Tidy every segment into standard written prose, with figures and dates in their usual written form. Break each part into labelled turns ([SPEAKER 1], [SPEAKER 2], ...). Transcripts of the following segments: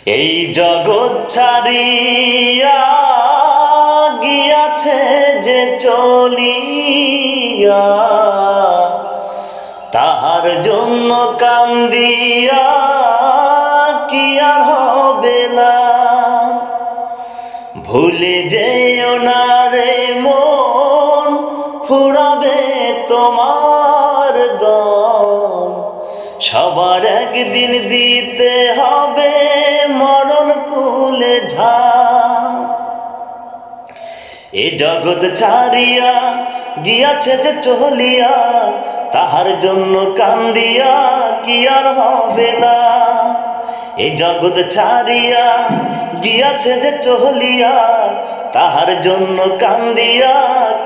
[SPEAKER 1] এই জগৎ ছাড়িয়া গিয়াছে যে চলিয়া, তাহার জন্য কান্দিয়া কি আর হবে না। ভুলে যেও না রে মন, ফুরাবে তোমার দম। সবার একদিন দিতে হবে মরণ কুলে ঝাঁপ। এ জগৎ ছাড়িয়া গিয়াছে যে চলিয়া, তাহার জন্য কান্দিয়া কি আর হবে না। এ জগৎ ছাড়িয়া গিয়াছে যে চলিয়া, তাহার জন্য কান্দিয়া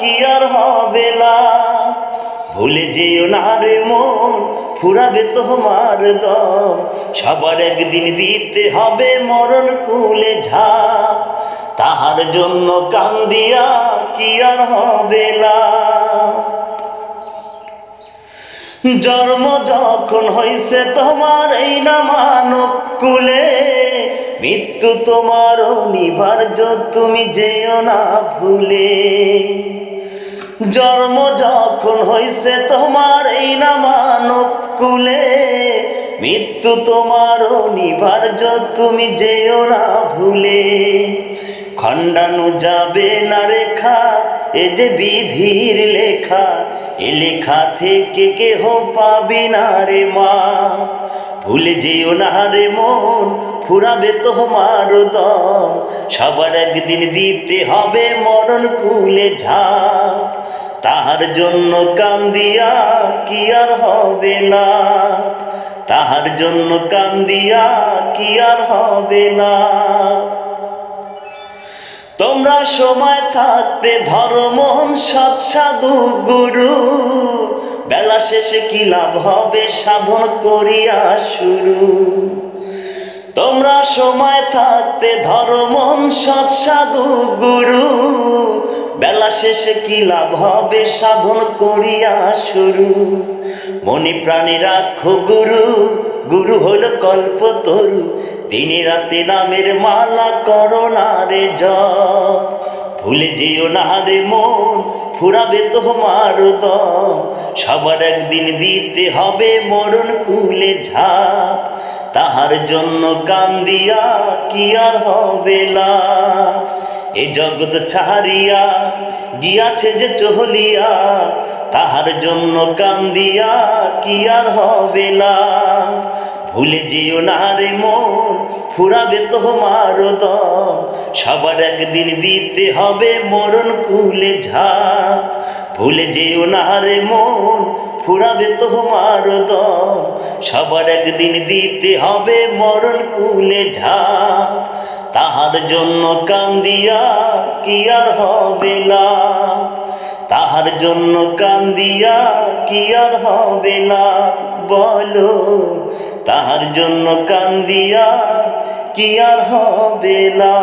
[SPEAKER 1] কি আর হবে না। ভুলে যেও না রে মন, ফুরাবে তোমার দম। সবার একদিন দিতে হবে মরণ কুলে ঝাঁপ। তাহার জন্য কান্দিয়া কি আর হবে না। জন্ম যখন হইছে তোমার এই না মানব কুলে, মৃত্যু তোমার অনিবার্য, তুমি যেও না ভুলে। জন্ম যখন হইছে তোমার এই না মানব কুলে, মৃত্যু তোমার অনিবার্য, তুমি যেও না ভুলে। খণ্ডানো যাবে না রেখা, এ যে বিধির লেখা, এ লেখা থেকে কেহ পাবি না রে মা। ভুলে যেও না রে মন, ফুরাবে তোমার দম। সবার একদিন দিতে হবে মরণ কুলে ঝাঁপ। তাহার জন্য কান্দিয়া কি আর হবে না। তাহার জন্য কান্দিয়া কি আর হবে না। তোমরা সময় থাকতে ধরো মন সৎ সাধু গুরু, বেলা শেষে কি লাভ হবে সাধন করিয়া শুরু। তোমরা সময় থাকতে ধরো মন সৎ সাধু গুরু, বেলা শেষে কি লাভ হবে সাধন করিয়া শুরু। মনি প্রাণী রাখো গুরু, গুরু হলো কল্পতরু। দিনে রাতে নামের মালা করো না রে জপ। ভুলে যেও না রে মন, ফুরাবে তোমার দম। সবার একদিন দিতে হবে মরণ কুলে ঝাঁপ। তাহার জন্য কান্দিয়া কি আর হবে না। এ জগৎ ছাড়িয়া গিয়াছে যে চলিয়া, তাহার জন্য কান্দিয়া কি আর হবে না। ভুলে যেও না রে মন, ফুরাবে তোমার দম। সবার একদিন দিতে হবে মরণ কুলে ঝাঁপ। ভুলে যেও না রে মন, ফুরাবে তোমার দম। সবার একদিন দিতে হবে মরণ কুলে ঝাঁপ। তাহার জন্য কান্দিয়া কি আর হবে না। তাহার জন্য কান্দিয়া কি আর হবে না। বলো তাহার জন্য কান্দিয়া কি আর হবে না।